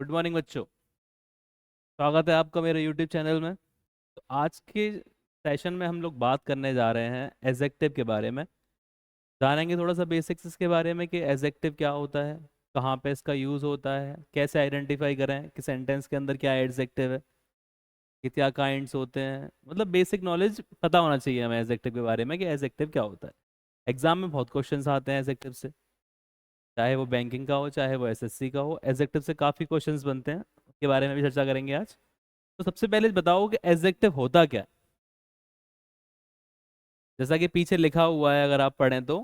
Good morning बच्चों। स्वागत है आपका मेरे यूट्यूब चैनल में। तो आज के सेशन में हम लोग बात करने जा रहे हैं एडजेक्टिव के बारे में। जानेंगे थोड़ा सा बेसिक्स इसके बारे में कि एडजेक्टिव क्या होता है, कहाँ पे इसका यूज़ होता है, कैसे आइडेंटिफाई करें कि सेंटेंस के अंदर क्या एडजेक्टिव है, कि क्या काइंड्स होते हैं। मतलब बेसिक नॉलेज पता होना चाहिए हमें एडजेक्टिव के बारे में कि एडजेक्टिव क्या होता है। एग्जाम में बहुत क्वेश्चंस आते हैं एडजेक्टिव से, चाहे वो बैंकिंग का हो चाहे वो एसएससी का हो, एडजेक्टिव से काफ़ी क्वेश्चंस बनते हैं। उसके बारे में भी चर्चा करेंगे आज। तो सबसे पहले बताओ कि एडजेक्टिव होता क्या है। जैसा कि पीछे लिखा हुआ है अगर आप पढ़ें तो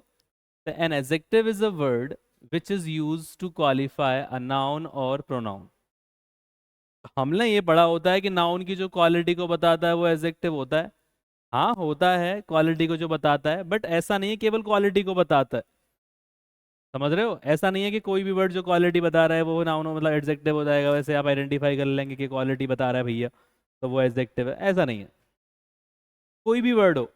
an adjective is a word which is use to qualify a noun और प्रोनाउन। हमने ये पढ़ा होता है कि नाउन की जो क्वालिटी को बताता है वो एडजेक्टिव होता है। हाँ होता है क्वालिटी को जो बताता है, बट ऐसा नहीं है केवल क्वालिटी को बताता है। समझ रहे हो, ऐसा नहीं है कि कोई भी वर्ड जो क्वालिटी बता रहा है वो नाउन मतलब एडजेक्टिव हो जाएगा। वैसे आप आइडेंटिफाई कर लेंगे कि क्वालिटी बता रहा है भैया तो वो एडजेक्टिव है, ऐसा नहीं है। कोई भी वर्ड हो,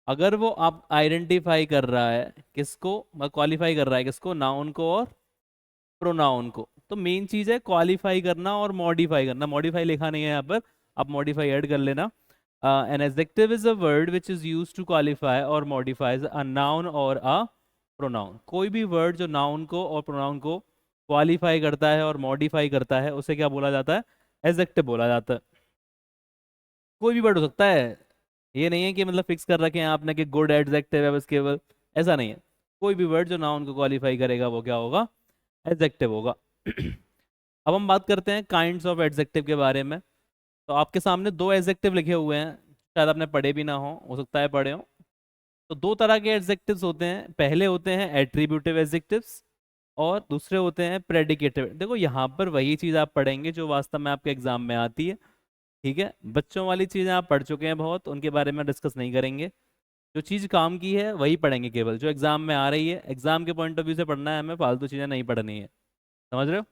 अगर वो आप आइडेंटिफाई कर रहा है किसको, क्वालिफाई कर रहा है किसको, नाउन को और प्रोनाउन को, तो मेन चीज है क्वालिफाई करना और मॉडिफाई करना। मॉडिफाई लिखा नहीं है यहाँ पर, आप मॉडिफाई ऐड कर लेना। An adjective is a word which is use to qualify और मॉडिफाइज अ नाउन और अ प्रोनाउन। कोई भी वर्ड जो नाउन को और प्रोनाउन को क्वालिफाई करता है और मॉडिफाई करता है उसे क्या बोला जाता है, एडजेक्टिव बोला जाता है। कोई भी वर्ड हो सकता है, ये नहीं है कि मतलब फिक्स कर रखे हैं आपने कि गुड एडजेक्टिव है बस केवल, ऐसा नहीं है। कोई भी वर्ड जो नाउन को क्वालिफाई करेगा वो क्या होगा, एडजेक्टिव होगा। अब हम बात करते हैं काइंड्स ऑफ एडजेक्टिव के बारे में। तो आपके सामने दो एडजेक्टिव लिखे हुए हैं, शायद आपने पढ़े भी ना हो सकता है पढ़े हो। तो दो तरह के एडजेक्टिव्स होते हैं, पहले होते हैं एट्रीब्यूटिव एडजेक्टिव्स और दूसरे होते हैं प्रेडिकेटिव। देखो यहाँ पर वही चीज़ आप पढ़ेंगे जो वास्तव में आपके एग्जाम में आती है। ठीक है, बच्चों वाली चीज़ें आप पढ़ चुके हैं बहुत, उनके बारे में डिस्कस नहीं करेंगे। जो चीज़ काम की है वही पढ़ेंगे, केवल जो एग्जाम में आ रही है, एग्जाम के पॉइंट ऑफ व्यू से पढ़ना है हमें, फालतू चीज़ें नहीं पढ़नी है। समझ रहे हो।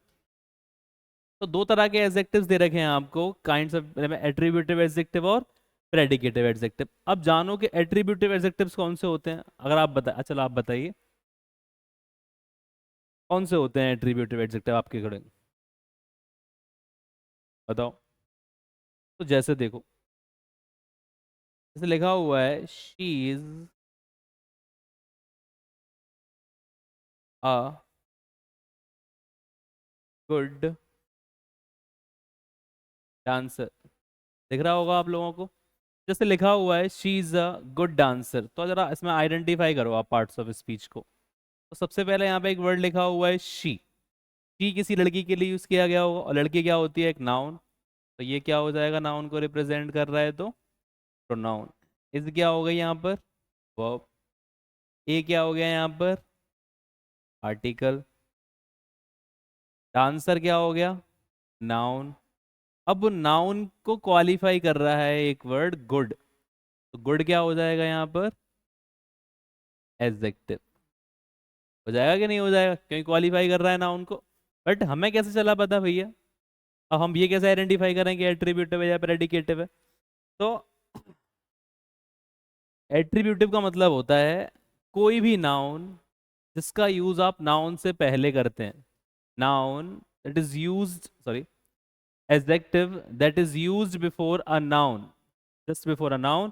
तो दो तरह के एडजेक्टिव्स दे रखे हैं आपको, काइंड्स ऑफ एट्रीब्यूटिव एडजेक्टिव और प्रेडिकेटिव एडजेक्टिव। अब जानो कि एट्रीब्यूटिव एडजेक्टिव्स कौन से होते हैं। अगर आप बता, चलो आप बताइए कौन से होते हैं एट्रीब्यूटिव एडजेक्टिव आपके खड़े, बताओ। तो जैसे देखो, जैसे लिखा हुआ है she is a good dancer. दिख रहा होगा आप लोगों को, जैसे लिखा हुआ है she is a good dancer, तो जरा इसमें आइडेंटिफाई करो आप पार्ट्स ऑफ स्पीच को। तो सबसे पहले यहाँ पे एक वर्ड लिखा हुआ है शी किसी लड़की के लिए यूज किया गया होगा, और लड़की क्या होती है, एक नाउन। तो ये क्या हो जाएगा, नाउन को रिप्रेजेंट कर रहा है तो प्रोनाउन। इज क्या हो गई यहाँ पर, वर्ब। ए क्या हो गया यहाँ पर, आर्टिकल। डांसर क्या हो गया, नाउन। अब नाउन को क्वालिफाई कर रहा है एक वर्ड गुड, तो गुड क्या हो जाएगा यहाँ पर, एडजेक्टिव। हो जाएगा कि नहीं हो जाएगा, क्योंकि क्वालिफाई कर रहा है नाउन को। बट हमें कैसे चला पता भैया, अब हम ये कैसे आइडेंटिफाई करें कि एट्रीब्यूटिव है या प्रेडिकेटिव है। तो एट्रीब्यूटिव का मतलब होता है कोई भी नाउन जिसका यूज आप नाउन से पहले करते हैं। Noun that is used, sorry, adjective that is used before a noun, just before a noun.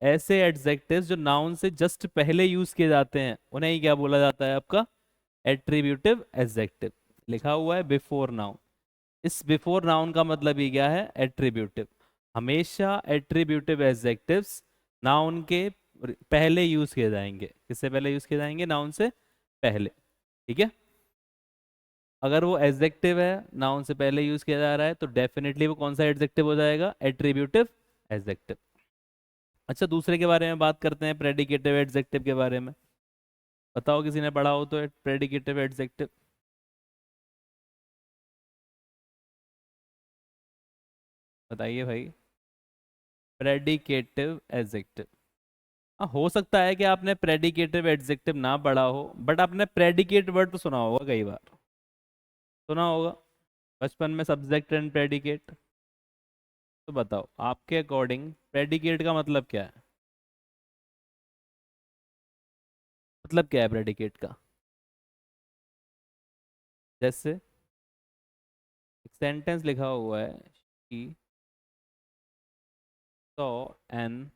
ऐसे एडजेक्टिव्स जो नाउन से जस्ट पहले यूज किए जाते हैं उन्हें ही क्या बोला जाता है, आपका एट्रीब्यूटिव एडजेक्टिव। लिखा हुआ है बिफोर नाउन, इस बिफोर नाउन का मतलब ही क्या है, एट्रीब्यूटिव। हमेशा एट्रीब्यूटिव एडजेक्टिव्स नाउन के पहले यूज किए जाएंगे। किससे पहले यूज किए जाएंगे, नाउन से पहले। ठीक है, अगर वो एडजेक्टिव है, नाउन से पहले यूज किया जा रहा है, तो डेफिनेटली वो कौन सा एडजेक्टिव हो जाएगा, एट्रीब्यूटिव एडजेक्टिव। अच्छा, दूसरे के बारे में बात करते हैं, प्रेडिकेटिव एडजेक्टिव के बारे में। बताओ किसी ने पढ़ा हो तो प्रेडिकेटिव एडजेक्टिव, बताइए भाई। प्रेडिकेटिव एडजेक्टिव, हाँ हो सकता है कि आपने प्रेडिकेटिव एडजेक्टिव ना पढ़ा हो, बट आपने प्रेडिकेट वर्ड तो सुना होगा कई बार, सुना होगा बचपन में, सब्जेक्ट एंड प्रेडिकेट। तो बताओ आपके अकॉर्डिंग प्रेडिकेट का मतलब क्या है, मतलब क्या है प्रेडिकेट का। जैसे एक सेंटेंस लिखा हुआ है she saw an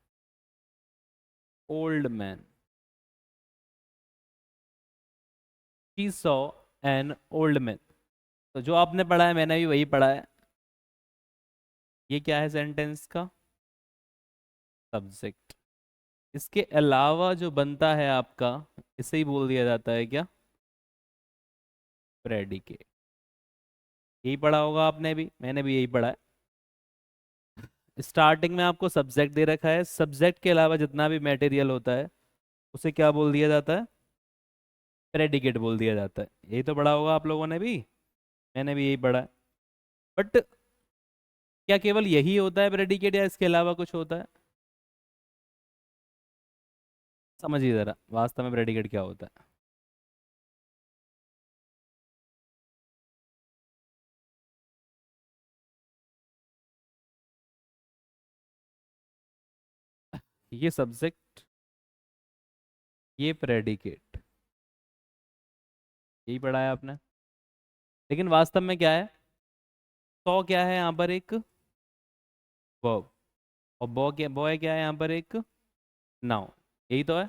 old man, she saw an old man. तो जो आपने पढ़ा है मैंने भी वही पढ़ा है। ये क्या है सेंटेंस का? सब्जेक्ट। इसके अलावा जो बनता है आपका, इसे ही बोल दिया जाता है क्या? प्रेडिकेट। यही पढ़ा होगा आपने भी, मैंने भी यही पढ़ा है। स्टार्टिंग में आपको सब्जेक्ट दे रखा है, सब्जेक्ट के अलावा जितना भी मटेरियल होता है उसे क्या बोल दिया जाता है? प्रेडिकेट बोल दिया जाता है। यही तो पढ़ा होगा आप लोगों ने भी, मैंने भी यही पढ़ा है। बट क्या केवल यही होता है प्रेडिकेट, या इसके अलावा कुछ होता है? समझिए जरा, वास्तव में प्रेडिकेट क्या होता है। ये सब्जेक्ट, ये प्रेडिकेट, यही पढ़ा है आपने। लेकिन वास्तव में क्या है? सौ क्या है यहाँ पर? एक वर्ब। और बॉय क्या है यहाँ पर? एक नाउन। यही तो है।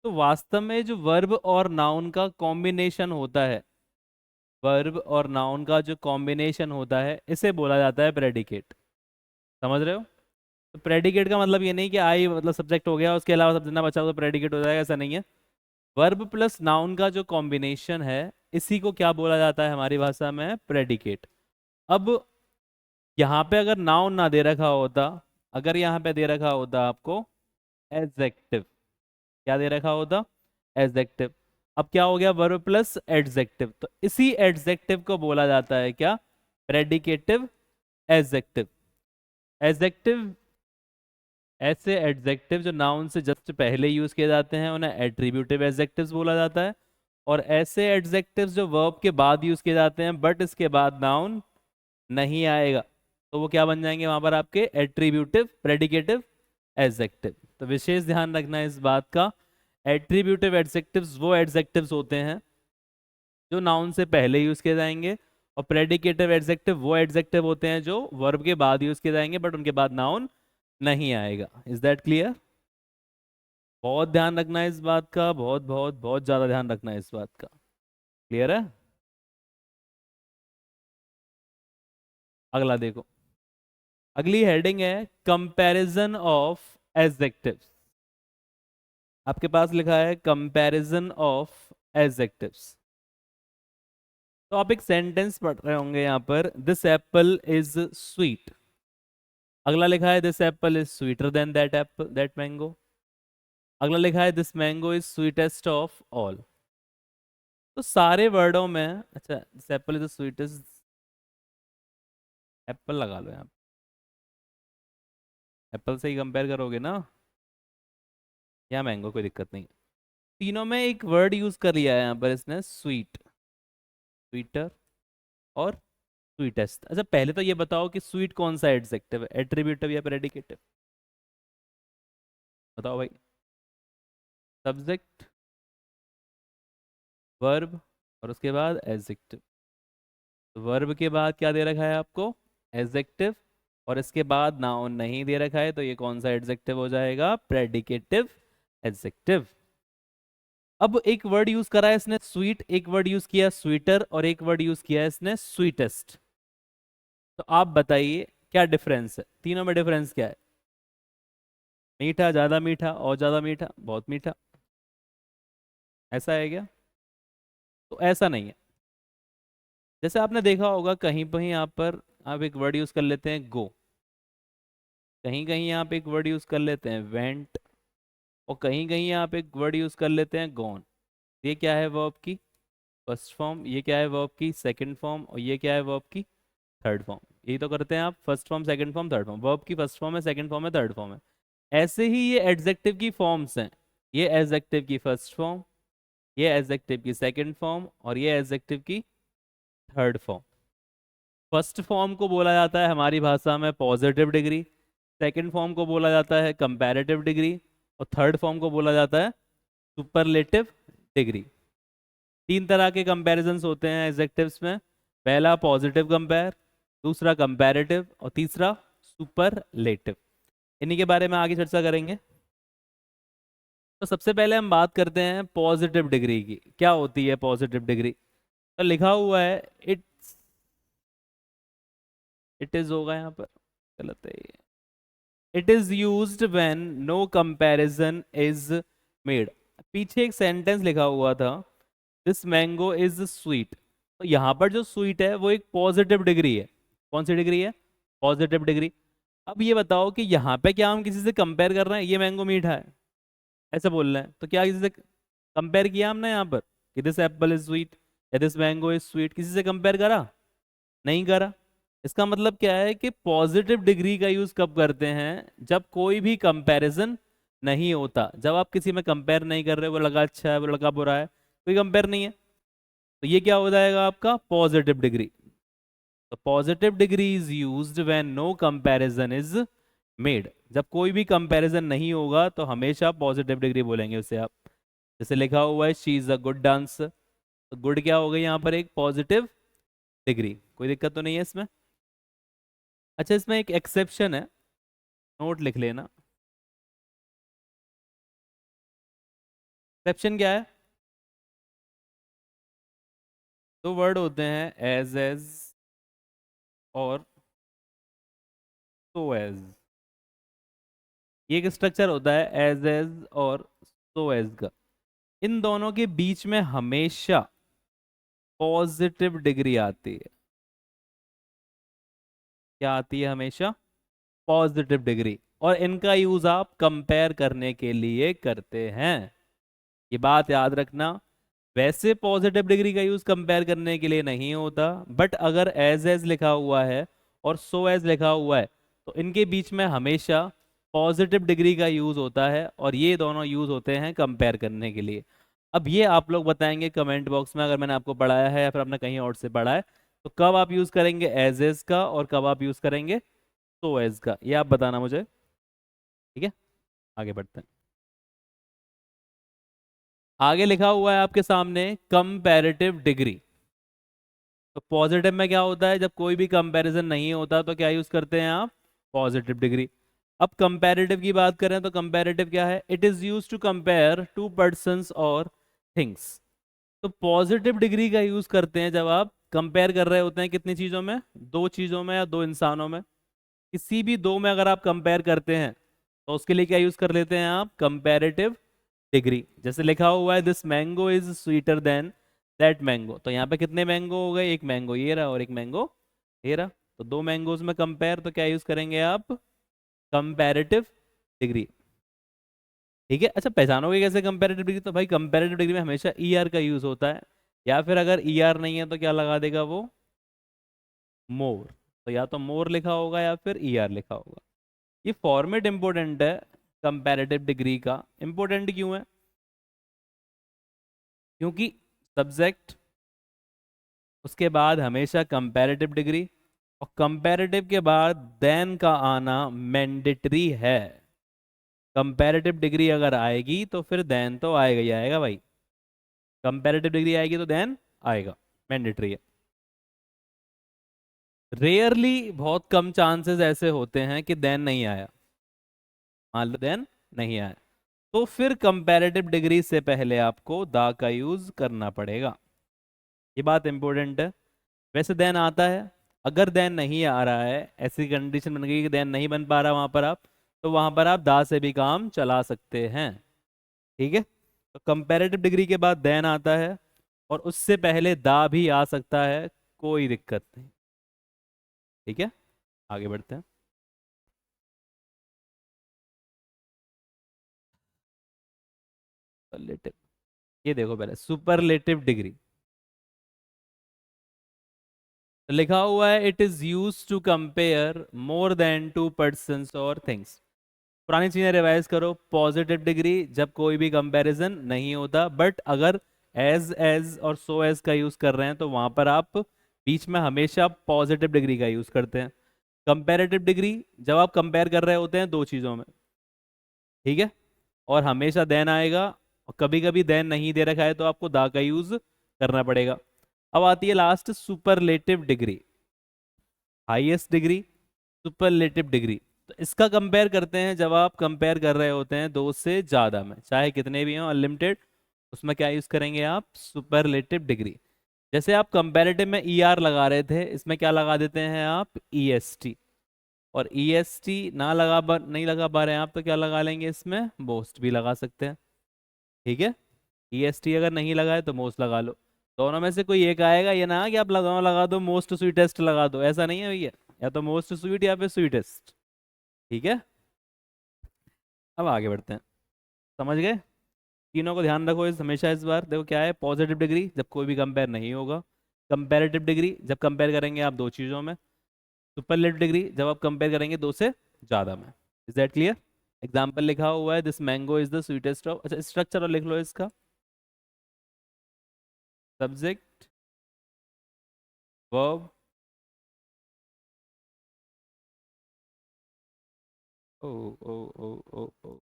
तो वास्तव में जो वर्ब और नाउन का कॉम्बिनेशन होता है, वर्ब और नाउन का जो कॉम्बिनेशन होता है, इसे बोला जाता है प्रेडिकेट। समझ रहे हो? तो प्रेडिकेट का मतलब ये नहीं कि आई मतलब सब्जेक्ट हो गया, उसके अलावा सब जितना बचा हो तो प्रेडिकेट हो जाएगा, ऐसा नहीं है। वर्ब प्लस नाउन का जो कॉम्बिनेशन है, इसी को क्या बोला जाता है हमारी भाषा में? प्रेडिकेट। अब यहाँ पे अगर नाउन ना दे रखा होता, अगर यहाँ पे दे रखा होता आपको एडजेक्टिव, क्या दे रखा होता? एडजेक्टिव। अब क्या हो गया? वर्ब प्लस एडजेक्टिव, तो इसी एडजेक्टिव को बोला जाता है क्या? Predicative adjective. एडजेक्टिव, ऐसे एडजेक्टिव जो नाउन से जस्ट पहले यूज किए जाते हैं उन्हें एट्रीब्यूटिव एडजेक्टिव्स बोला जाता है। और ऐसे एडजेक्टिव्स जो वर्ब के बाद यूज किए जाते हैं बट इसके बाद नाउन नहीं आएगा, तो वो क्या बन जाएंगे वहां पर? आपके एट्रीब्यूटिव प्रेडिकेटिव एडजेक्टिव। तो विशेष ध्यान रखना है इस बात का। एट्रीब्यूटिव एडजेक्टिव्स वो एडजेक्टिव्स होते हैं जो नाउन से पहले यूज किए जाएंगे, और प्रेडिकेटिव एडजेक्टिव वो एडजेक्टिव होते हैं जो वर्ब के बाद यूज किए जाएंगे बट उनके बाद नाउन नहीं आएगा। Is that clear? बहुत ध्यान रखना है इस बात का, बहुत बहुत बहुत ज्यादा ध्यान रखना है इस बात का। क्लियर है? अगला देखो, अगली हेडिंग है कंपैरिजन ऑफ एडजेक्टिव्स। आपके पास लिखा है कंपैरिजन ऑफ एडजेक्टिव्स। तो आप एक सेंटेंस पढ़ रहे होंगे यहाँ पर, दिस एप्पल इज स्वीट। अगला लिखा है this Apple is sweeter than that Apple, that mango. अगला लिखा है this mango is sweetest of all. तो सारे वर्डों में, अच्छा this Apple is the sweetest, Apple लगा लो यहाँ, एप्पल से ही कंपेयर करोगे ना, या मैंगो, कोई दिक्कत नहीं। तीनों में एक वर्ड यूज कर लिया है यहाँ पर इसने, स्वीट, स्वीटर और स्वीटेस्ट। अच्छा पहले तो ये बताओ कि स्वीट कौन सा एडजेक्टिव है, एट्रीब्यूटिव या प्रेडिकेटिव? बताओ भाई। सब्जेक्ट, वर्ब, और उसके बाद एडजेक्टिव। वर्ब के बाद क्या दे रखा है आपको? एडजेक्टिव। और इसके बाद नाउन नहीं दे रखा है, तो ये कौन सा एडजेक्टिव हो जाएगा? Predicative adjective. अब एक वर्ड यूज करा है इसने स्वीट, एक वर्ड यूज किया स्वीटर, और एक वर्ड यूज किया है इसने स्वीटेस्ट। तो आप बताइए क्या डिफरेंस है तीनों में? डिफरेंस क्या है? मीठा, ज्यादा मीठा, और ज्यादा मीठा, बहुत मीठा, ऐसा है क्या? तो ऐसा नहीं है। जैसे आपने देखा होगा कहीं कहीं यहाँ पर आप एक वर्ड यूज कर लेते हैं गो, कहीं कहीं आप एक वर्ड यूज कर लेते हैं वेंट, और कहीं कहीं आप एक वर्ड यूज कर लेते हैं गॉन। ये क्या है? वर्ब की फर्स्ट फॉर्म। ये क्या है? वर्ब की सेकंड फॉर्म। और ये क्या है? वर्ब की थर्ड फॉर्म। यही तो करते हैं आप, first form second form third form. Verb की फर्स्ट फॉर्म है, सेकंड फॉर्म है, थर्ड फॉर्म है। ऐसे ही ये एडजेक्टिव की फॉर्म्स हैं। ये एडजेक्टिव की फर्स्ट फॉर्म, ये एडजेक्टिव की सेकंड फॉर्म, और ये एडजेक्टिव की थर्ड फॉर्म। फर्स्ट फॉर्म को बोला जाता है हमारी भाषा में पॉजिटिव डिग्री, सेकंड फॉर्म को बोला जाता है कंपैरेटिव डिग्री, और थर्ड फॉर्म को बोला जाता है सुपरलेटिव डिग्री। तीन तरह के कंपैरिजंस होते हैं एडजेक्टिव्स में। पहला पॉजिटिव कंपेयर, दूसरा कंपैरेटिव और तीसरा सुपरलेटिव। इन्हीं के बारे में आगे चर्चा करेंगे। तो सबसे पहले हम बात करते हैं पॉजिटिव डिग्री की। क्या होती है पॉजिटिव डिग्री? तो लिखा हुआ है इट इज होगा यहाँ पर, गलत है ये। It is used when no comparison is made. पीछे एक सेंटेंस लिखा हुआ था, दिस मैंगो इज स्वीट। तो यहाँ पर जो स्वीट है वो एक पॉजिटिव डिग्री है। कौन सी डिग्री है? Positive degree. अब ये बताओ कि यहाँ पे क्या हम किसी से कंपेयर कर रहे हैं? ये मैंगो मीठा है ऐसे बोल रहे हैं, तो क्या किसी से कंपेयर किया हमने यहाँ पर कि दिस एप्पल इज स्वीट या दिस मैंगो इज स्वीट? किसी से कंपेयर करा? नहीं करा। इसका मतलब क्या है कि पॉजिटिव डिग्री का यूज कब करते हैं? जब कोई भी कंपैरिजन नहीं होता, जब आप किसी में कंपेयर नहीं कर रहे, वो लगा अच्छा है वो लगा बुरा है, कोई कंपेयर नहीं है, तो ये क्या हो जाएगा आपका पॉजिटिव डिग्री। तो positive degree is used when no comparison is made. जब कोई भी कंपैरिजन नहीं होगा तो हमेशा पॉजिटिव डिग्री बोलेंगे उसे आप। जैसे लिखा हुआ है she is a good dancer, तो गुड क्या हो गई यहाँ पर? एक पॉजिटिव डिग्री। कोई दिक्कत तो नहीं है इसमें? अच्छा, इसमें एक एक्सेप्शन है, नोट लिख लेना। एक्सेप्शन क्या है? दो वर्ड होते हैं, एज और सो एज। ये एक स्ट्रक्चर होता है एज और सो एज का। इन दोनों के बीच में हमेशा पॉजिटिव डिग्री आती है। क्या आती है? हमेशा पॉजिटिव डिग्री। और इनका यूज आप कंपेयर करने के लिए करते हैं, ये बात याद रखना। वैसे पॉजिटिव डिग्री का यूज कंपेयर करने के लिए नहीं होता, बट अगर एज लिखा हुआ है और सो एज लिखा हुआ है तो इनके बीच में हमेशा पॉजिटिव डिग्री का यूज होता है, और ये दोनों यूज होते हैं कंपेयर करने के लिए। अब ये आप लोग बताएंगे कमेंट बॉक्स में, अगर मैंने आपको पढ़ाया है या फिर आपने कहीं और से पढ़ा है, तो कब आप यूज करेंगे एज का और कब आप यूज करेंगे सो एज का, ये आप बताना मुझे। ठीक है, आगे बढ़ते हैं। आगे लिखा हुआ है आपके सामने कंपैरेटिव डिग्री। तो पॉजिटिव में क्या होता है? जब कोई भी कंपैरिजन नहीं होता तो क्या यूज करते हैं आप? Positive degree. अब कंपैरेटिव की बात करें तो कंपैरेटिव क्या है? It is use to compare two persons और थिंग्स। तो पॉजिटिव डिग्री का यूज करते हैं जब आप कंपेयर कर रहे होते हैं कितनी चीजों में? दो चीजों में या दो इंसानों में। किसी भी दो में अगर आप कंपेयर करते हैं तो उसके लिए क्या यूज कर लेते हैं आप? Comparative degree. जैसे लिखा हुआ है this mango is sweeter than that mango, तो यहाँ पे कितने मैंगो हो गए? एक मैंगो ये रहा और एक मैंगो ये रहा। तो दो मैंगोज में कंपेयर, तो क्या यूज करेंगे आप? Comparative degree. ठीक है। अच्छा, पहचानोगे कैसे कंपैरेटिव डिग्री? तो भाई कंपैरेटिव डिग्री में हमेशा ई आर का यूज होता है, या फिर अगर ई आर नहीं है तो क्या लगा देगा वो? मोर। तो या तो मोर लिखा होगा या फिर ई आर लिखा होगा। ये फॉर्मेट इंपॉर्टेंट है कंपैरेटिव डिग्री का। इंपॉर्टेंट क्यों है? क्योंकि सब्जेक्ट, उसके बाद हमेशा कंपैरेटिव डिग्री, और कंपैरेटिव के बाद देन का आना मैंडेटरी है। कंपैरेटिव डिग्री अगर आएगी तो फिर देन तो आएगा ही आएगा भाई। कंपैरेटिव डिग्री आएगी तो देन आएगा, मैंडेटरी है। रेयरली, बहुत कम चांसेस ऐसे होते हैं कि देन नहीं आया। मान लो देन नहीं आया, तो फिर कंपैरेटिव डिग्री से पहले आपको दा का यूज करना पड़ेगा। ये बात इंपॉर्टेंट है। वैसे देन आता है, अगर देन नहीं आ रहा है, ऐसी कंडीशन बन गई कि देन नहीं बन पा रहा वहां पर आप, तो वहां पर आप दा से भी काम चला सकते हैं। ठीक है। तो कंपैरेटिव डिग्री के बाद देन आता है, और उससे पहले दा भी आ सकता है, कोई दिक्कत नहीं। ठीक है, आगे बढ़ते हैं। सुपरलेटिव, ये देखो पहले सुपरलेटिव डिग्री। तो लिखा हुआ है it is use to compare more than two persons और थिंग्स। पुरानी चीजें रिवाइज करो। पॉजिटिव डिग्री जब कोई भी कंपैरिजन नहीं होता, बट अगर एज और सो एज का यूज कर रहे हैं तो वहां पर आप बीच में हमेशा पॉजिटिव डिग्री का यूज करते हैं। कंपैरेटिव डिग्री जब आप कंपेयर कर रहे होते हैं दो चीजों में, ठीक है, और हमेशा देन आएगा, और कभी कभी देन नहीं दे रखा है तो आपको दा का यूज करना पड़ेगा। अब आती है last, superlative degree. Highest degree, superlative degree. तो इसका कंपेयर करते हैं जब आप कंपेयर कर रहे होते हैं दो से ज़्यादा में, चाहे कितने भी हों अनलिमिटेड, उसमें क्या यूज़ करेंगे आप, सुपरलेटिव डिग्री। जैसे आप कंपैरेटिव में ई आर लगा रहे थे, इसमें क्या लगा देते हैं आप, ई एस टी। और ई एस टी नहीं लगा पा रहे हैं आप, तो क्या लगा लेंगे इसमें, मोस्ट भी लगा सकते हैं। ठीक है, ई एस टी अगर नहीं लगाए तो मोस्ट लगा लो। दोनों में से कोई एक आएगा, ये ना कि आप लगाओ लगा दो मोस्ट स्वीटेस्ट लगा दो, ऐसा नहीं है भैया। या तो मोस्ट स्वीट या फिर स्वीटेस्ट। ठीक है, अब आगे बढ़ते हैं। समझ गए? तीनों को ध्यान रखो इस हमेशा। इस बार देखो क्या है, पॉजिटिव डिग्री जब कोई भी कंपेयर नहीं होगा, कंपेरेटिव डिग्री जब कंपेयर करेंगे आप दो चीज़ों में, सुपरलेटिव डिग्री जब आप कंपेयर करेंगे दो से ज़्यादा में। Is that clear? एग्जाम्पल लिखा हुआ है, this mango is the sweetest of, अच्छा स्ट्रक्चर और लिख लो इसका, सब्जेक्ट, वर्ब, ओ ओ ओ ओ ओ,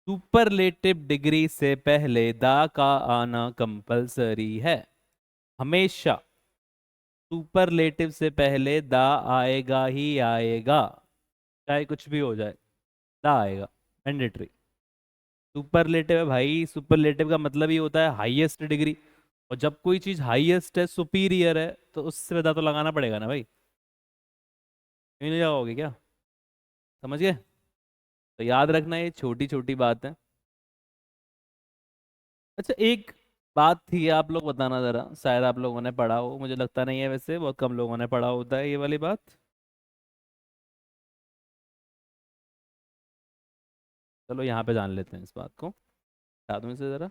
सुपरलेटिव डिग्री से पहले दा का आना कंपलसरी है हमेशा। सुपरलेटिव से पहले दा आएगा ही आएगा, चाहे कुछ भी हो जाए, दा आएगा, मैंडेटरी। सुपरलेटिव है भाई, सुपरलेटिव का मतलब ही होता है हाईएस्ट डिग्री। और जब कोई चीज हाईएस्ट है, सुपीरियर है, तो उससे ज्यादा तो लगाना पड़ेगा ना भाई। क्यों नहीं लगाओगे क्या? समझ गए? तो याद रखना, ये छोटी छोटी बात है। अच्छा एक बात थी, आप लोग बताना जरा, शायद आप लोगों ने पढ़ा हो, मुझे लगता नहीं है, वैसे बहुत कम लोगों ने पढ़ा होता है ये वाली बात। चलो यहाँ पे जान लेते हैं इस बात को, बता दूं इसे जरा।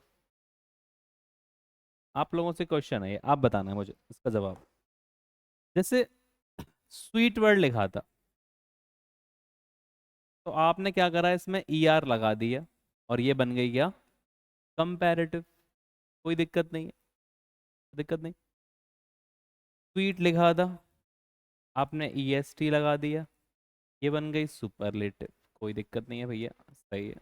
आप लोगों से क्वेश्चन है ये, आप बताना है मुझे इसका जवाब। जैसे स्वीट वर्ड लिखा था, तो आपने क्या करा, इसमें ई आर लगा दिया, और ये बन गई क्या, कंपैरेटिव। कोई दिक्कत नहीं है, दिक्कत नहीं। स्वीट लिखा था, आपने ई एस टी लगा दिया, ये बन गई सुपरलेटिव। कोई दिक्कत नहीं है भैया, सही है।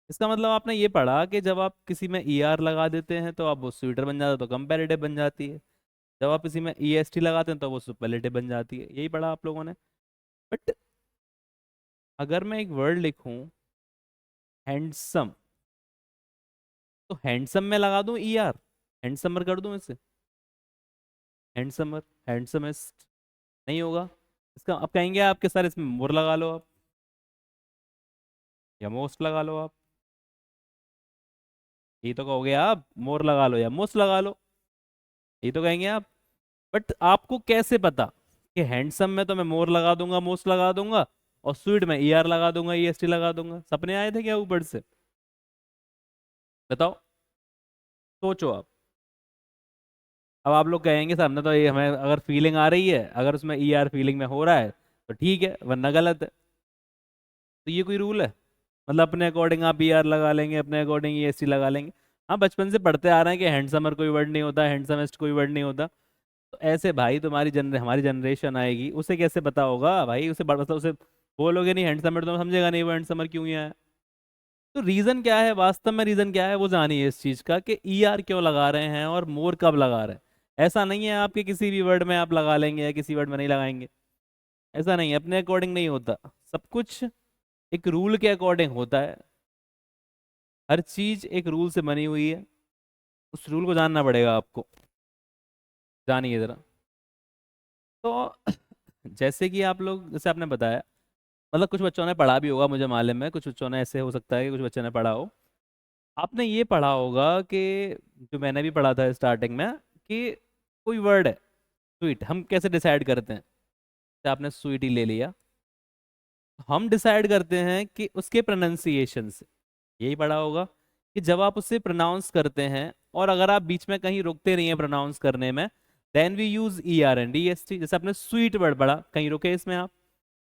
इसका मतलब आपने ये पढ़ा कि जब आप किसी में ई आर लगा देते हैं तो आप वो स्वीटर बन जाता है, तो कंपैरेटिव बन जाती है। जब आप किसी में ई एस टी लगाते हैं तो वो सुपरलेटिव बन जाती है, यही पढ़ा आप लोगों ने। बट अगर मैं एक वर्ड लिखूं, हैंडसम, तो हैंडसम में लगा दूं ई आर, हैंडसमर कर दूं इसे, हैंडसमर, हैंडसमेस्ट, नहीं होगा। इसका अब कहेंगे आपके सर इसमें मोर लगा लो आप, या मोस्ट लगा लो आप। ये तो कहोगे आप, मोर लगा लो या मोस्ट लगा लो, ये तो कहेंगे आप। बट आपको कैसे पता कि हैंडसम में तो मैं मोर लगा दूंगा, मोस्ट लगा दूंगा, और स्वीट में ई आर लगा दूंगा, ई एस टी लगा दूंगा? सपने आए थे क्या ऊपर से? बताओ, सोचो आप। अब आप लोग कहेंगे सामने, तो ये हमें अगर फीलिंग आ रही है, अगर उसमें ई आर फीलिंग में हो रहा है तो ठीक है, वरना गलत है। तो ये कोई रूल है? मतलब अपने अकॉर्डिंग आप ई आर लगा लेंगे, अपने अकॉर्डिंग ई एस टी लगा लेंगे। हाँ, बचपन से पढ़ते आ रहे हैं कि हैंडसमर कोई वर्ड नहीं होता, हैंडसमेस्ट कोई वर्ड नहीं होता। तो ऐसे भाई तुम्हारी हमारी जनरेशन आएगी, उसे कैसे पता होगा भाई, उसे मतलब उसे बोलोगे नहीं हैंडसमर तो समझेगा नहीं वो हैंडसमर क्यों ही आया। तो रीजन क्या है, वास्तव में रीजन क्या है वो जानिए इस चीज का, कि ई आर क्यों लगा रहे हैं और मोर कब लगा रहे हैं। ऐसा नहीं है आपके किसी भी वर्ड में आप लगा लेंगे या किसी वर्ड में नहीं लगाएंगे, ऐसा नहीं है, अपने अकॉर्डिंग नहीं होता। सब कुछ एक रूल के अकॉर्डिंग होता है। हर चीज एक रूल से बनी हुई है, उस रूल को जानना पड़ेगा आपको, जानिए जरा। तो जैसे कि आप लोग, जैसे आपने बताया, मतलब कुछ बच्चों ने पढ़ा भी होगा, मुझे मालूम है कुछ बच्चों ने, ऐसे हो सकता है कि कुछ बच्चों ने पढ़ा हो। आपने ये पढ़ा होगा कि, जो मैंने भी पढ़ा था स्टार्टिंग में, कि कोई वर्ड है स्वीट, हम कैसे डिसाइड करते हैं? जैसे आपने स्वीट ही ले लिया, हम डिसाइड करते हैं कि उसके प्रोनाउंसिएशन से। यही पढ़ा होगा कि जब आप उसे प्रोनाउंस करते हैं, और अगर आप बीच में कहीं रुकते नहीं है प्रोनाउंस करने में, then we use E R and E S T. जैसे आपने स्वीट वर्ड पढ़ा, कहीं रुके इसमें आप?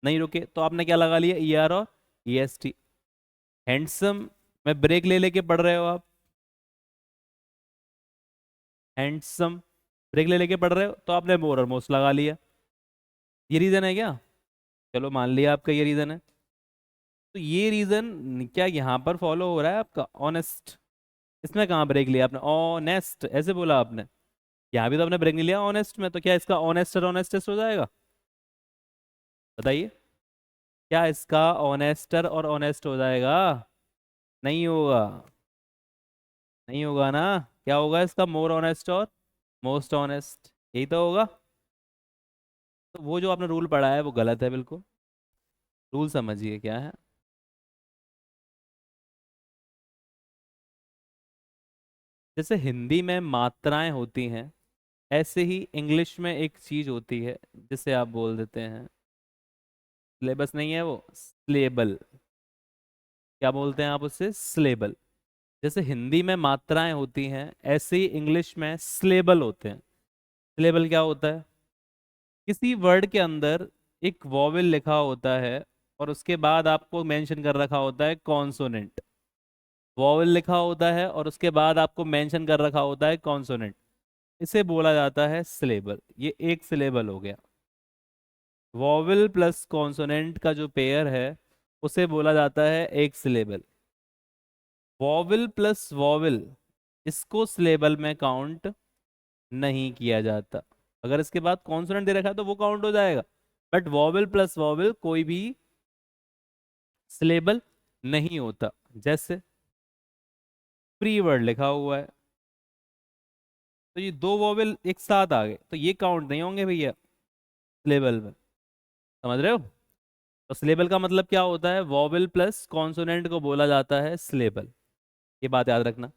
नहीं रुके, तो आपने क्या लगा लिया, ई आर और ई एस टी। हैंडसम में ब्रेक ले लेके पढ़ रहे हो आप, हैंडसम ब्रेक ले लेके पढ़ रहे हो, तो आपने मोर और मोस्ट लगा लिया। ये रीजन है क्या? चलो मान लिया आपका ये रीजन है। तो ये रीजन क्या यहाँ पर फॉलो हो रहा है आपका, ऑनेस्ट? इसमें कहाँ ब्रेक लिया आपने, ऑनेस्ट ऐसे बोला आपने, यहाँ भी तो आपने ब्रेक नहीं लिया ऑनेस्ट में, तो क्या इसका ऑनेस्ट और ऑनेस्टेस्ट हो जाएगा? बताइए, क्या इसका ऑनेस्टर और ऑनेस्ट हो जाएगा? नहीं होगा, नहीं होगा ना। क्या होगा इसका, मोर ऑनेस्ट और मोस्ट ऑनेस्ट, यही तो होगा। तो वो जो आपने रूल पढ़ा है वो गलत है बिल्कुल। रूल समझिए क्या है। जैसे हिंदी में मात्राएं होती हैं, ऐसे ही इंग्लिश में एक चीज होती है जिसे आप बोल देते हैं, सिलेबस नहीं है वो, स्लेबल। क्या बोलते हैं आप उससे, स्लेबल। जैसे हिंदी में मात्राएं होती हैं, ऐसे ही इंग्लिश में स्लेबल होते हैं। स्लेबल क्या होता है, किसी वर्ड के अंदर एक वॉवेल लिखा होता है और उसके बाद आपको मेंशन कर रखा होता है कॉन्सोनेंट। वॉवेल लिखा होता है और उसके बाद आपको मेंशन कर रखा होता है कॉन्सोनेंट, इसे बोला जाता है सिलेबल। ये एक सिलेबल हो गया। वॉवेल प्लस कॉन्सोनेंट का जो पेयर है उसे बोला जाता है एक सिलेबल। वॉवेल प्लस वॉवेल, इसको सिलेबल में काउंट नहीं किया जाता। अगर इसके बाद कॉन्सोनेंट दे रखा है तो वो काउंट हो जाएगा, बट वॉवेल प्लस वॉवेल कोई भी सिलेबल नहीं होता। जैसे फ्री वर्ड लिखा हुआ है, तो ये दो वॉवेल एक साथ आ गए तो ये काउंट नहीं होंगे भैया सिलेबल में। समझ रहे हो? तो सिलेबल का मतलब क्या होता है, वॉवेल प्लस कॉन्सोनेंट को बोला जाता है सिलेबल। ये बात याद रखना।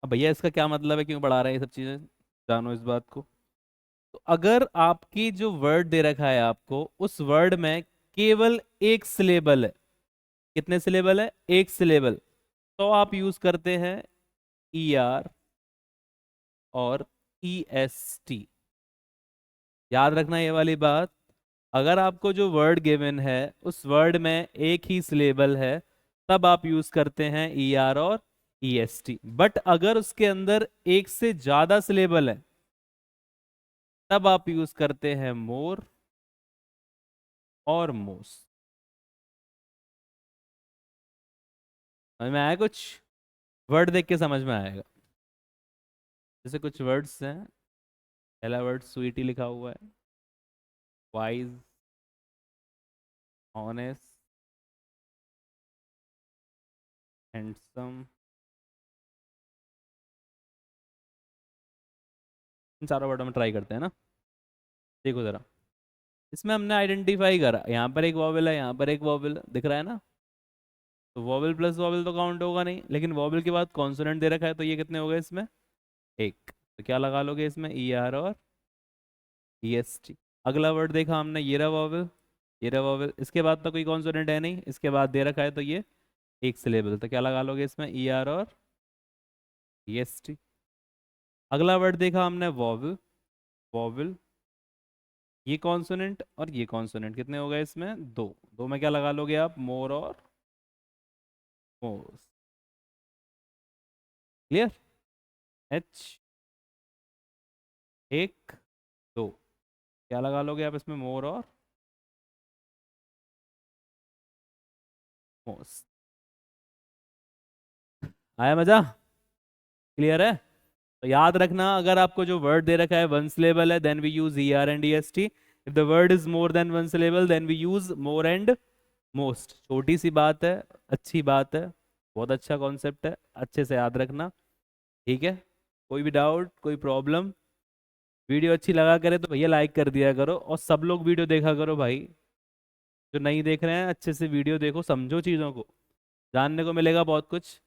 अब भैया इसका क्या मतलब है, क्यों पढ़ा रहे हैं ये सब चीजें, जानो इस बात को। तो अगर आपकी जो वर्ड दे रखा है आपको, उस वर्ड में केवल एक सिलेबल है, कितने सिलेबल है, एक सिलेबल, तो आप यूज करते हैं ई आर और ई एस टी। याद रखना ये वाली बात। अगर आपको जो वर्ड गिवन है उस वर्ड में एक ही सिलेबल है, तब आप यूज करते हैं ई आर और ई एस टी। बट अगर उसके अंदर एक से ज्यादा सिलेबल है, तब आप यूज करते हैं मोर और मोस्ट। समझ में आया कुछ? वर्ड देख के समझ में आएगा। जैसे कुछ वर्ड्स हैं, पहला वर्ड स्वीटी लिखा हुआ है, वाइज, ऑनेस्ट, हैंडसम, इन चारों वर्डों में ट्राई करते हैं ना। देखो जरा, इसमें हमने आइडेंटिफाई करा, यहाँ पर एक वॉवेल है, यहाँ पर एक वॉवेल दिख रहा है ना, तो वॉवेल प्लस वॉवेल तो काउंट होगा नहीं, लेकिन वॉवेल के बाद कॉन्सोनेंट दे रखा है, तो ये कितने हो गए इसमें, एक। तो क्या लगा लोगे इसमें, ई आर और ई एस टी। अगला वर्ड देखा हमने, ये रहा वॉवेल, ये रहा वॉवेल, इसके बाद तो कोई कॉन्सोनेंट है नहीं, इसके बाद दे रखा है तो ये एक सिलेबल, तो क्या लगा लोगे इसमें, ई आर और ई एस टी। अगला वर्ड देखा हमने वॉवेल, वॉवेल, ये कॉन्सोनेंट और ये कॉन्सोनेंट, कितने हो गए इसमें, दो। दो में क्या लगा लोगे आप, मोर और मोर। क्लियर? एच, एक, दो, क्या लगा लोगे आप इसमें, मोर और मोस्ट। आया मजा? क्लियर है? तो याद रखना, अगर आपको जो वर्ड दे रखा है वन सिलेबल है, then we use E R and E S T. If the word is more than one syllable, then we use more and most. छोटी सी बात है, अच्छी बात है, बहुत अच्छा कॉन्सेप्ट है, अच्छे से याद रखना। ठीक है? कोई भी डाउट, कोई प्रॉब्लम? वीडियो अच्छी लगा करे तो भैया लाइक कर दिया करो, और सब लोग वीडियो देखा करो भाई। जो नहीं देख रहे हैं, अच्छे से वीडियो देखो, समझो चीज़ों को, जानने को मिलेगा बहुत कुछ।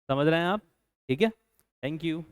समझ रहे हैं आप? ठीक है, थैंक यू।